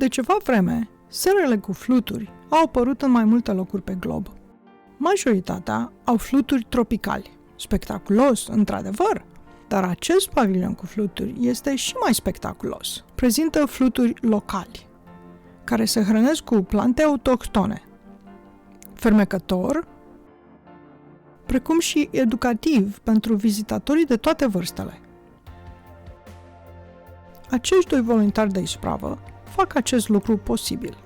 De ceva vreme, serele cu fluturi au apărut în mai multe locuri pe glob. Majoritatea au fluturi tropicali. Spectaculos, într-adevăr, dar acest pavilion cu fluturi este și mai spectaculos. Prezintă fluturi locali, care se hrănesc cu plante autohtone, fermecător, precum și educativ pentru vizitatorii de toate vârstele. Acești doi voluntari de ispravă fac acest lucru posibil.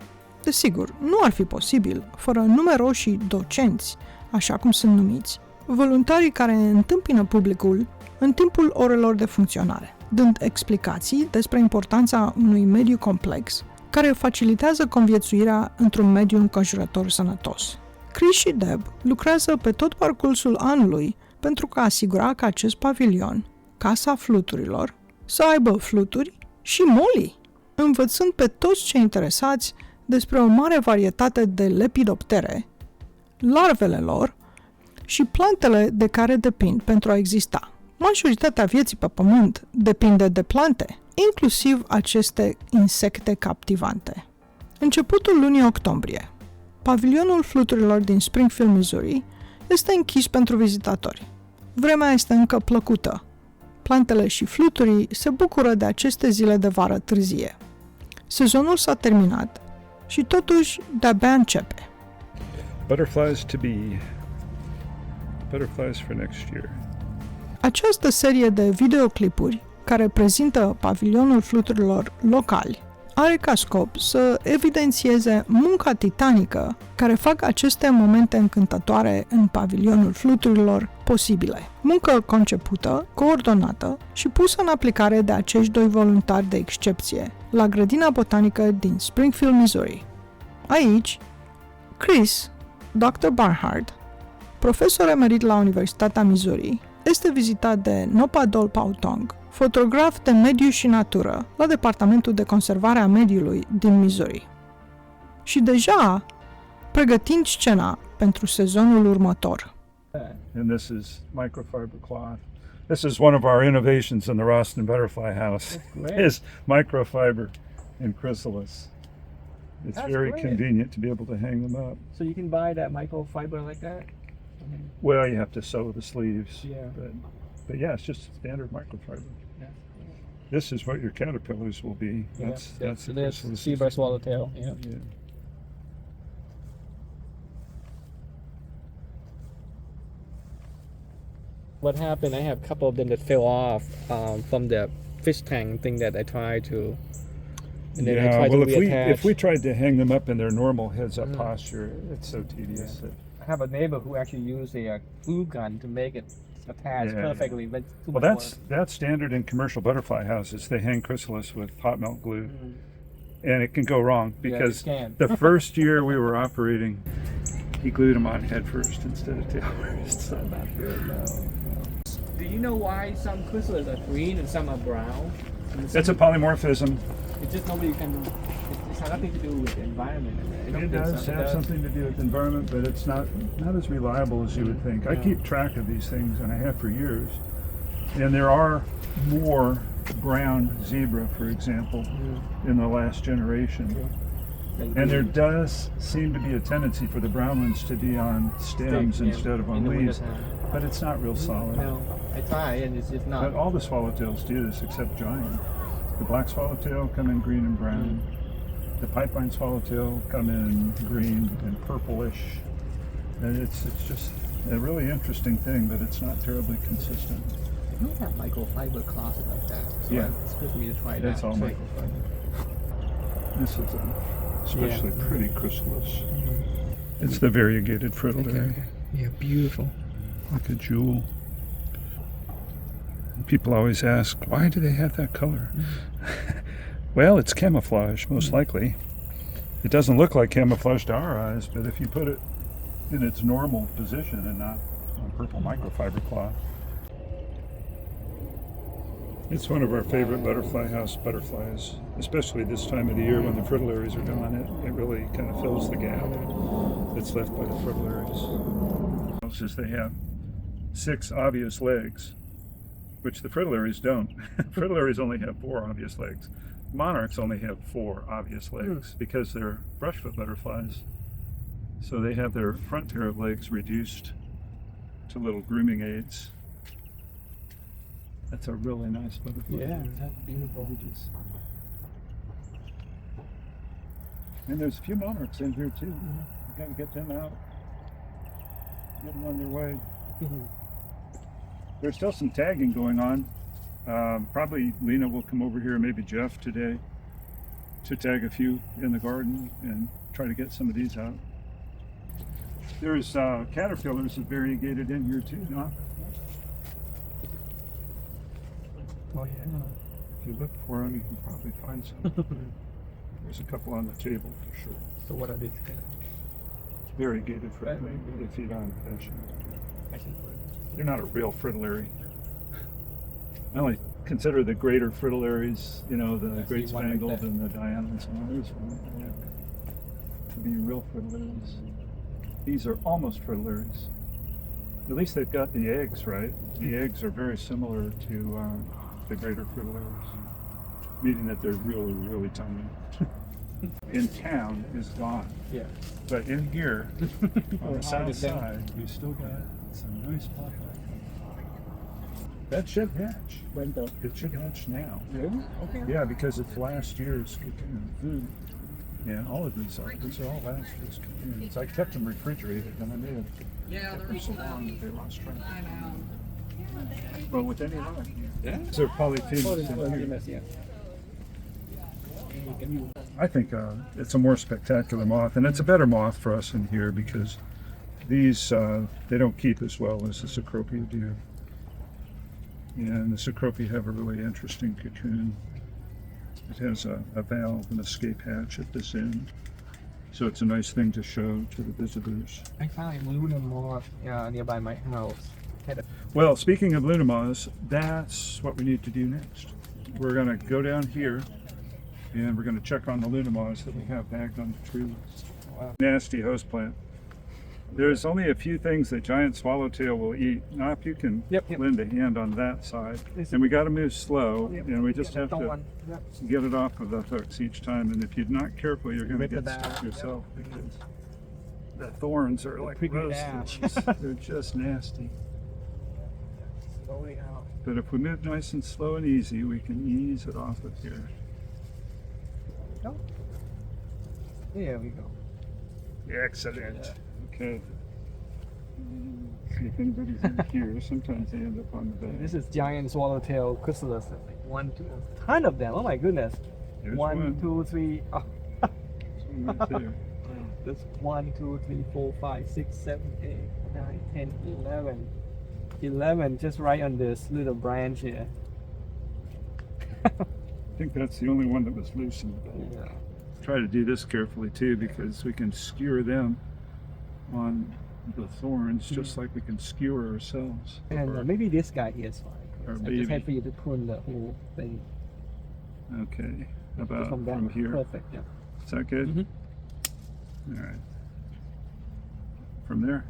Desigur, nu ar fi posibil fără numeroși docenți, așa cum sunt numiți, voluntarii care întâmpină publicul în timpul orelor de funcționare, dând explicații despre importanța unui mediu complex care facilitează conviețuirea într-un mediu înconjurător sănătos. Chris și Deb lucrează pe tot parcursul anului pentru a asigura că acest pavilion, Casa Fluturilor, să aibă fluturi și molii, învățând pe toți cei interesați despre o mare varietate de lepidoptere, larvele lor și plantele de care depind pentru a exista. Majoritatea vieții pe pământ depinde de plante, inclusiv aceste insecte captivante. Începutul lunii octombrie, pavilionul fluturilor din Springfield, Missouri, este închis pentru vizitatori. Vremea este încă plăcută. Plantele și fluturii se bucură de aceste zile de vară târzie. Sezonul s-a terminat și totuși de-abia începe. Butterflies to be. Butterflies for next year. Această serie de videoclipuri care prezintă pavilionul fluturilor locali are ca scop să evidențieze munca titanică care fac aceste momente încântătoare în pavilionul fluturilor posibile. Muncă concepută, coordonată și pusă în aplicare de acești doi voluntari de excepție la Grădina Botanică din Springfield, Missouri. Aici, Chris, Dr. Barnhart, profesor emerit la Universitatea Missouri, este vizitat de Nopadol Pautong, fotograf de mediu și natură la Departamentul de Conservare a Mediului din Missouri. Și deja pregătind scena pentru sezonul următor. And this is microfiber cloth. This is one of our innovations in the Roston Butterfly House. Is microfiber and chrysalis. It's That's very great. convenient to be able to hang them up. So you can buy that microfiber like that? Well, you have to sew the sleeves. Yeah. But yeah, it's just standard microfiber. Yeah. This is what your caterpillars will be. That's the chrysalis. Zebra swallowtail. Yeah. Yeah. What happened? I have a couple of them that fell off from the fish tank thing that I tried to. And then I tried well, to reattach. if we tried to hang them up in their normal heads-up posture, it's so tedious. I have a neighbor who actually used a glue gun to make it attach perfectly. But Well, that's standard in commercial butterfly houses. They hang chrysalis with hot melt glue, and it can go wrong because the first year we were operating, he glued them on head first instead of tail first. So not good. No. Do you know why some chrysalis are green and some are brown? That's a polymorphism. It's just nobody can. It has nothing to do with the environment. It does have something to do with the environment, but it's not as reliable as you would think. I keep track of these things, and I have for years. And there are more brown zebra, for example, in the last generation. And there does seem to be a tendency for the brown ones to be on stems instead of on leaves, but it's not real solid. No, I try, and it's just not. But all the swallowtails do this except giant. The black swallowtail come in green and brown. The pipeline swallowtail come in green and purplish. And it's just a really interesting thing, but it's not terribly consistent. I don't have microfiber closet like that. So it's good for me to try that. That's all microfiber. This is especially pretty chrysalis. It's the variegated fritillary. Yeah, beautiful. Like a jewel. People always ask, why do they have that color? Well, it's camouflage, most likely. It doesn't look like camouflage to our eyes, but if you put it in its normal position and not on purple microfiber cloth. It's one of our favorite butterfly house butterflies, especially this time of the year when the fritillaries are gone. It really kind of fills the gap that's left by the fritillaries. They have 6 obvious legs, which the fritillaries don't. Fritillaries only have 4 obvious legs. monarchs only have 4 obvious legs because they're brushfoot butterflies. So they have their front pair of legs reduced to little grooming aids. That's a really nice butterfly. Yeah, that's beautiful. And there's a few monarchs in here too. You gotta get them out. Get them on their way. There's still some tagging going on. Probably Lena will come over here, maybe Jeff today, to tag a few in the garden and try to get some of these out. There's caterpillars that variegated in here too, no? Oh yeah. If you look for them, you can probably find some. There's a couple on the table for sure. So what are these? Variegated fritillary. They feed on passion. They're not a real fritillary. I only consider the greater fritillaries, you know, the great spangled and the Dianas and others to be real fritillaries. These are almost fritillaries. At least they've got the eggs right. The eggs are very similar to the greater fritillaries, meaning that they're really, really tiny. In town is gone. Yeah. But in here, on the south side, we still got some nice pawpaw. That should hatch. When the It should hatch now. really? Okay. Yeah, because it's last year's cocoon. Yeah, all of these are. These are all last year's cocoons. I kept them refrigerated, and I may have kept them so long that they lost track. But with any luck, Yeah. these are polyphemus in here. Yeah. I think it's a more spectacular moth, and it's a better moth for us in here because these they don't keep as well as the Cecropia do. And the Cecropia have a really interesting cocoon. It has a valve and escape hatch at this end, so it's a nice thing to show to the visitors. I found a lunar moth nearby my house. Well, speaking of Luna moths, that's what we need to do next. We're going to go down here and we're going to check on the Luna moths that we have bagged on the trees. Wow. Nasty host plant. There's only a few things that giant swallowtail will eat. Now, if you can lend a hand on that side, and we got to move slow, and we just have to get it off of the hooks each time. And if you're not careful, you're going to get stuck yourself because the thorns are like roasted. They're just nasty. Slowly out. But if we move nice and slow and easy, we can ease it off of here. Oh. There we go. Excellent. Okay. See if anybody's in here. Sometimes they end up on the bed. This is giant swallowtail chrysalis. Like 1, 2, a ton of them. Oh my goodness. There's 1, 2, 3. Oh. One right there. That's 1, 2, 3, 4, 5, 6, 7, 8, 9, 10, 11. 11 just right on this little branch here. I think that's the only one that was loose in the bed. Yeah. Try to do this carefully too because we can skewer them on the thorns just like we can skewer ourselves. And maybe this guy here is Or fine. I baby. just had for you to prune the whole thing. Okay. About From from here. Perfect, yeah. Is that good? Mhm. All right. From there.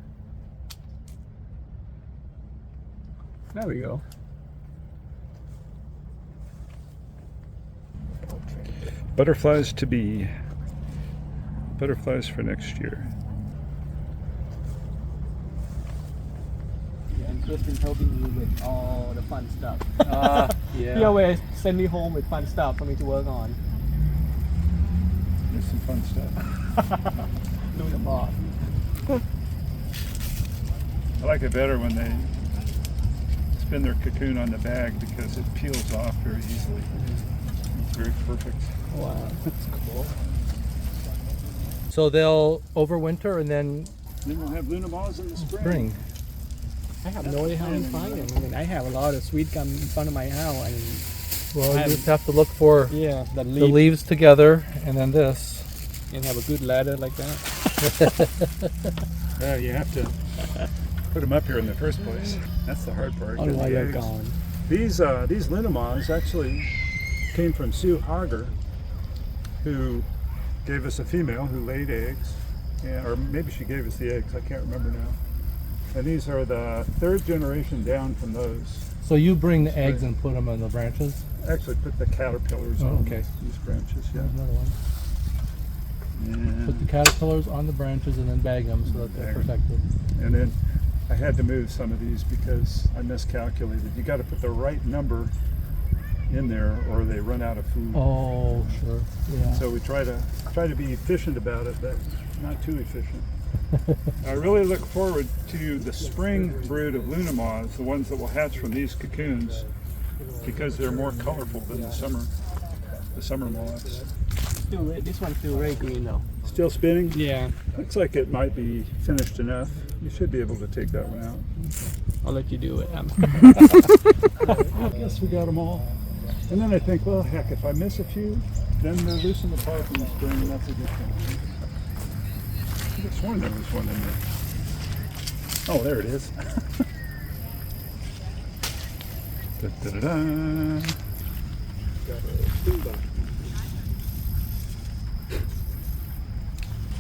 There we go. Butterflies to be. Butterflies for next year. Yeah, and Chris been helping me with all the fun stuff. Yeah. He always send me home with fun stuff for me to work on. There's some fun stuff. Do the boss. I like it better when they spin their cocoon on the bag because it peels off very easily. It's very perfect. Wow, that's cool. So they'll overwinter and then Then we'll have Luna moths in the spring. I have no idea how to find them. I mean, I have a lot of sweet gum in front of my house, and well, you just have to look for yeah, the the leaf, leaves together and then this. and have a good ladder like that. Yeah, you have to put them up here in the first place. That's the hard part. Otherwise, getting they're the eggs. gone. These Luna moths actually came from Sue Hager, who gave us a female who laid eggs, or maybe she gave us the eggs. I can't remember now. And these are the 3rd generation down from those. So you bring the eggs and put them on the branches? Actually put the caterpillars Oh, on okay. these branches, yeah. There's another one. Put the And, caterpillars on the branches and then bag them so that they're Bag 'em. protected. and then I had to move some of these because I miscalculated. You got to put the right number in there or they run out of food. Oh, sure. Yeah. So we try to be efficient about it, but not too efficient. I really look forward to the spring brood of Luna moths, the ones that will hatch from these cocoons, because they're more colorful than the summer moths. This one's still very green though. Still spinning? Yeah. Looks like it might be finished enough. You should be able to take that one out. I'll let you do it. I guess we got them all. And then I think, well, heck, if I miss a few, then they're loosened apart in the spring, and that's a good thing. I could have sworn there was one in there. Oh, there it is. Da-da-da-da.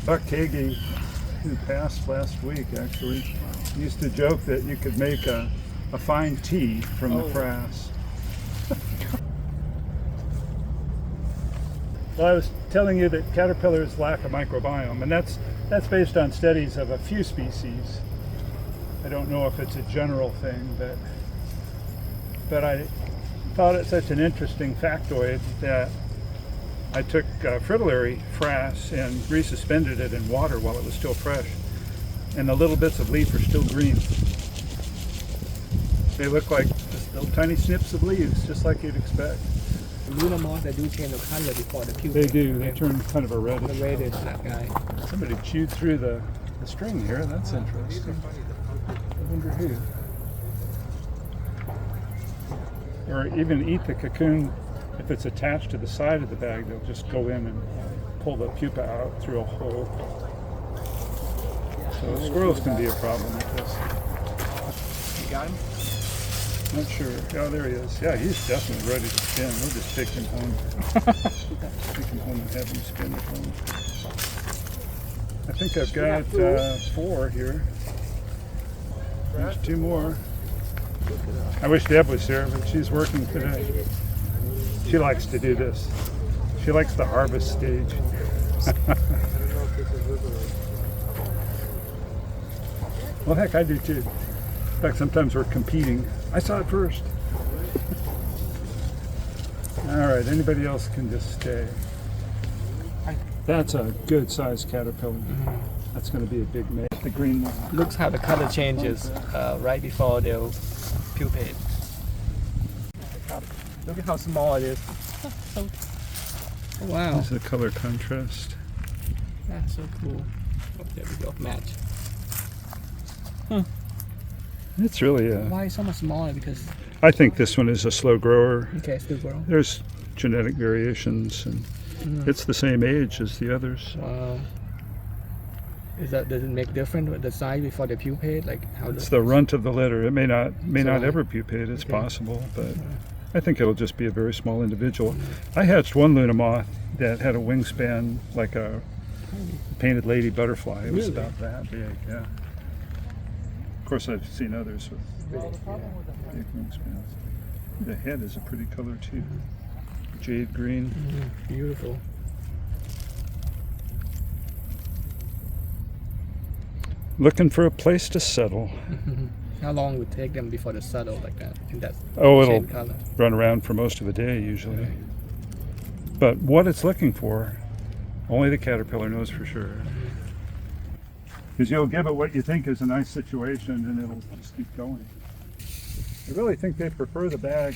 Buck Hagee, who passed last week, actually, used to joke that you could make a fine tea from the frass. Well, I was telling you that caterpillars lack a microbiome, and that's based on studies of a few species. I don't know if it's a general thing, but I thought it such an interesting factoid that I took fritillary frass and resuspended it in water while it was still fresh, and the little bits of leaf are still green. They look like just little tiny snips of leaves, just like you'd expect. Luna moths, they do change the color before the pupa. They do. They turn kind of a reddish. The reddish, that guy. Somebody chewed through the string here. That's interesting. I wonder who. Or even eat the cocoon. If it's attached to the side of the bag, they'll just go in and pull the pupa out through a hole. So squirrels can be a problem with this. You got him? Not sure. Oh, there he is. Yeah, he's definitely ready to spin. We'll just take him home. Take him home and have him spin at home. I think I've got 4 here. There's 2 more. I wish Deb was here, but she's working today. She likes to do this. She likes the harvest stage. Well, heck, I do too. In fact, sometimes we're competing. I saw it first. All right, anybody else can just stay. That's a good sized caterpillar. That's going to be a big mate. The green one. Looks how the color changes right before they'll pupate. Look at how small it is. Oh, wow. There's the color contrast. That's so cool. Oh, there we go. Match. It's really a... Why so much smaller? Because... I think this one is a slow grower. Okay, still grow. There's genetic variations, and it's the same age as the others. Wow. Does it make difference with the size before they pupate? Like how It's the runt of the litter. It may not So, ever pupate. It's okay. possible, but I think it'll just be a very small individual. I hatched one Luna moth that had a wingspan like a painted lady butterfly. It was Really? about that big. Yeah. Of course, I've seen others with big wingspans. The head is a pretty color too. Jade green. Beautiful. Looking for a place to settle. How long would it take them before they settle like that? In that Oh, it'll shade color? run around for most of the day usually. But what it's looking for, only the caterpillar knows for sure. Because you'll give it what you think is a nice situation and it'll just keep going. I really think they prefer the bag.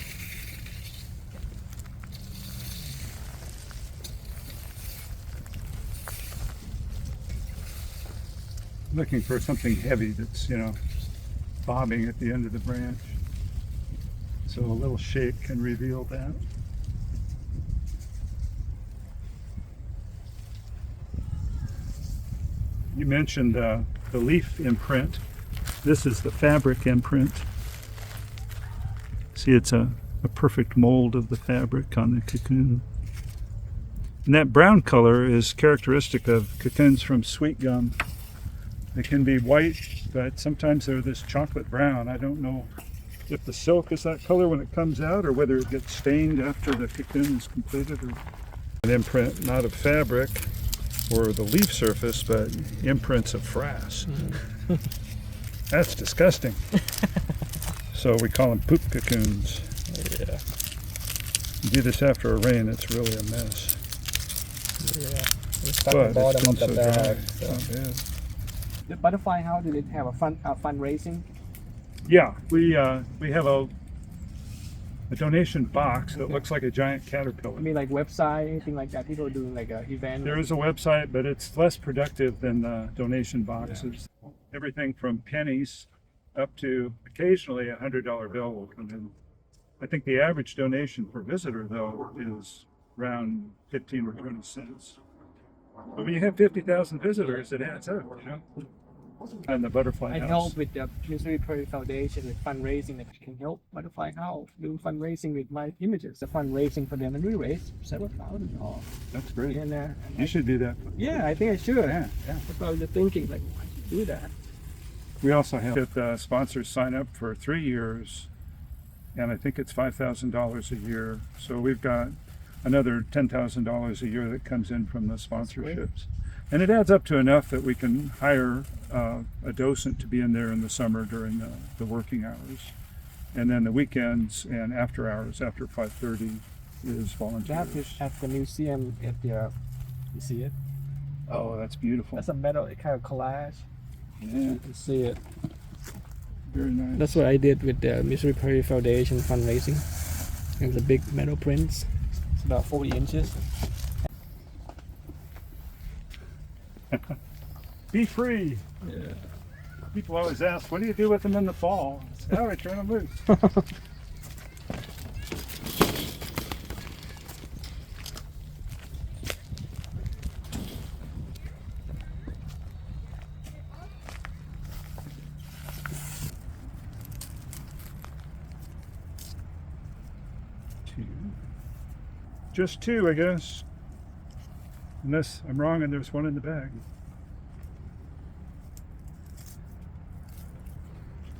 Looking for something heavy that's, bobbing at the end of the branch. So a little shake can reveal that. You mentioned the leaf imprint. This is the fabric imprint. See, it's a perfect mold of the fabric on the cocoon. And that brown color is characteristic of cocoons from sweet gum. They can be white, but sometimes they're this chocolate brown. I don't know if the silk is that color when it comes out, or whether it gets stained after the cocoon is completed. Or an imprint not of fabric or the leaf surface, but imprints of frass. That's disgusting. So we call them poop cocoons. Yeah. You do this after a rain, it's really a mess. Yeah. It's stuck But the bottom it's of the been so dry. bag. It's So. not bad. The butterfly house, did it have a fundraising? Yeah, we have a donation box that looks like a giant caterpillar. I mean, like website, anything like that. People are doing like a event. There is a website, but it's less productive than the donation boxes. Everything from pennies up to occasionally $100 bill will come in. I think the average donation per visitor, though, is around 15 or 20 cents. But when you have 50,000 visitors, it adds up, you know? And the butterfly I house. help with the Missouri Prairie Foundation with fundraising that can help Butterfly House do fundraising with my images. The fundraising for them, and we raised several thousand dollars. That's great. And You should do that. yeah, I think I should. Yeah, yeah. That's what I was thinking, like, why should do that? We also have that sponsors sign up for 3 years, and I think it's $5,000 a year. So we've got another $10,000 a year that comes in from the sponsorships. And it adds up to enough that we can hire a docent to be in there in the summer during the working hours. And then the weekends and after hours, after 5:30, is volunteers. That is at the museum at the, you see it? Oh, that's beautiful. That's a metal kind of collage. Yeah, You can see it. very nice. That's what I did with the Missouri Prairie Foundation fundraising. There's a big metal prints. It's about 40 inches. Be free. Yeah. People always ask, what do you do with them in the fall? I say, oh, I turn them loose. Two. Just two, I guess. Unless I'm wrong and there's one in the bag.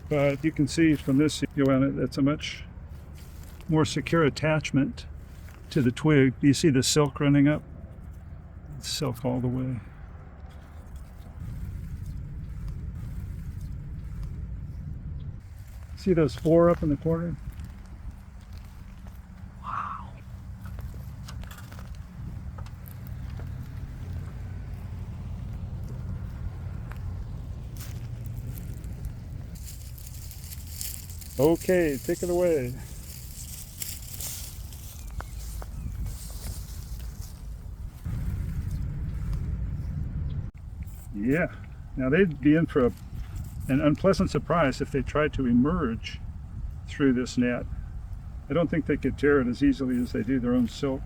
But you can see from this, Ioana, that's a much more secure attachment to the twig. Do you see the silk running up? It's silk all the way. See those 4 up in the corner? Okay, take it away. Yeah, now they'd be in for an unpleasant surprise if they tried to emerge through this net. I don't think they could tear it as easily as they do their own silk.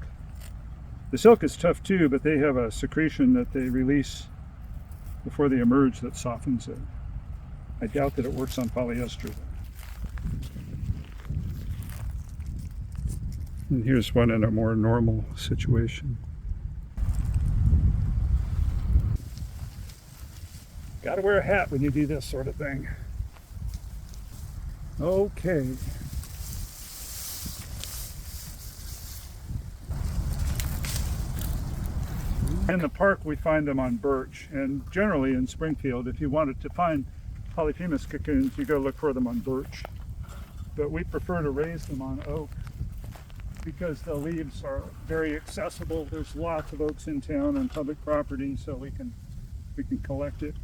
The silk is tough too, but they have a secretion that they release before they emerge that softens it. I doubt that it works on polyester. And here's one in a more normal situation. Gotta wear a hat when you do this sort of thing. Okay. In the park we find them on birch, and generally in Springfield, if you wanted to find polyphemus cocoons, you go look for them on birch. But we prefer to raise them on oak because the leaves are very accessible. There's lots of oaks in town on public property, so we can collect it.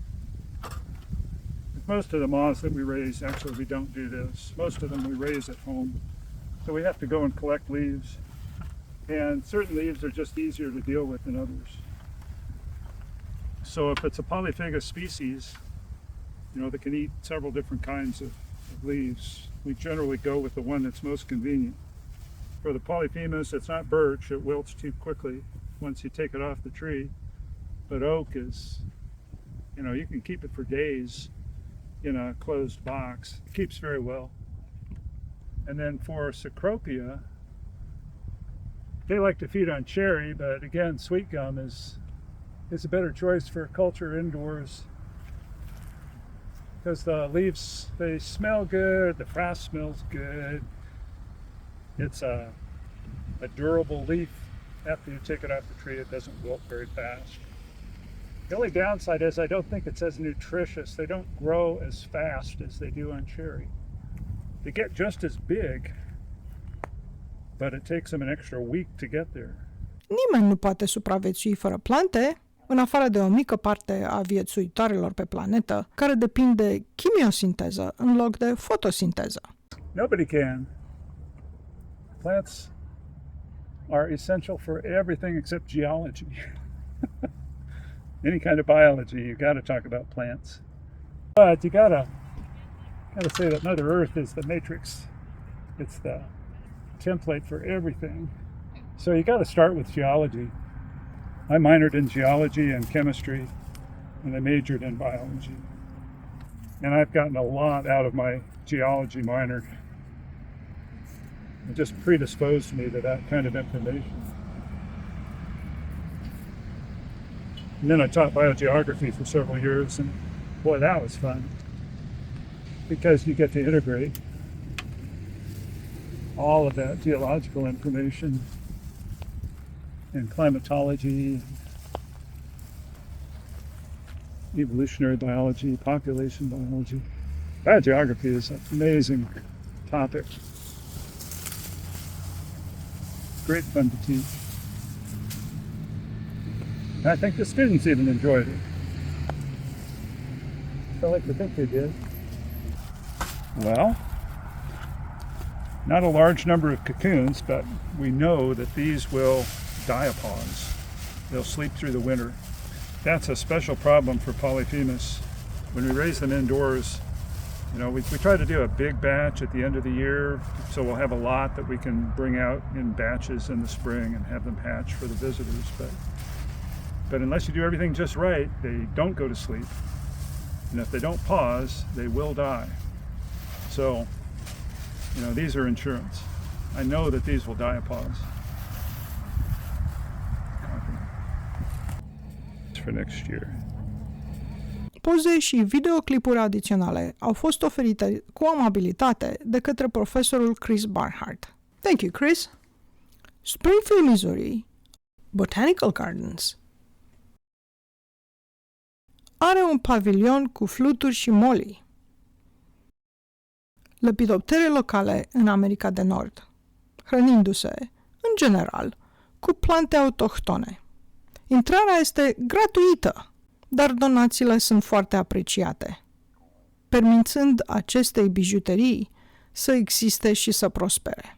Most of the moths that we raise, actually we don't do this. Most of them we raise at home. So we have to go and collect leaves. And certain leaves are just easier to deal with than others. So if it's a polyphagous species, you know, that can eat several different kinds of leaves, we generally go with the one that's most convenient. For the polyphemus, it's not birch, it wilts too quickly once you take it off the tree. But oak is, you know, you can keep it for days in a closed box. It keeps very well. And then for Cecropia, they like to feed on cherry, but again, sweet gum is a better choice for culture indoors. because the leaves, they smell good, the frost smells good. It's a durable leaf. After you take it off the tree, it doesn't wilt very fast. The only downside is I don't think it's as nutritious. They don't grow as fast as they do on cherry. They get just as big, but it takes them an extra week to get there. Nimeni nu poate supraviețui fără plante, în afară de o mică parte a viețuitoarelor pe planetă, care depind de chimiosinteză în loc de fotosinteză. Nobody can. Plants are essential for everything except geology. Any kind of biology, you got to talk about plants. But you gotta say that Mother Earth is the matrix. It's the template for everything. So you got to start with geology. I minored in geology and chemistry, and I majored in biology. And I've gotten a lot out of my geology minor. It just predisposed me to that kind of information. And then I taught biogeography for several years, and boy, that was fun. Because you get to integrate all of that geological information and climatology, evolutionary biology, population biology. Biogeography is an amazing topic. Great fun to teach. I think the students even enjoyed it. I like to think they did. Well, not a large number of cocoons, but we know that these will diapause. They'll sleep through the winter. That's a special problem for Polyphemus. When we raise them indoors, you know, we try to do a big batch at the end of the year, so we'll have a lot that we can bring out in batches in the spring and have them hatch for the visitors. But unless you do everything just right, they don't go to sleep. And if they don't pause, they will die. So, you know, these are insurance. I know that these will diapause. For next year. Poze și videoclipuri adiționale au fost oferite cu amabilitate de către profesorul Chris Barnhart. Thank you, Chris. Springfield, Missouri, Botanical Gardens, are un pavilion cu fluturi și molii, lepidoptere locale în America de Nord, hrănindu-se, în general, cu plante autohtone. Intrarea este gratuită, dar donațiile sunt foarte apreciate, permițând acestei bijuterii să existe și să prospere.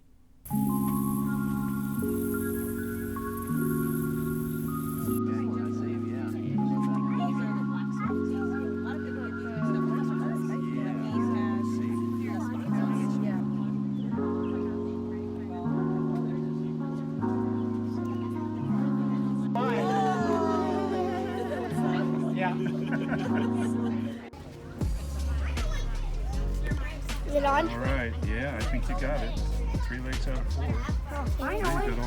Is it on? All right, yeah, I think you got it. 3 legs out of 4. Oh, finally. Good,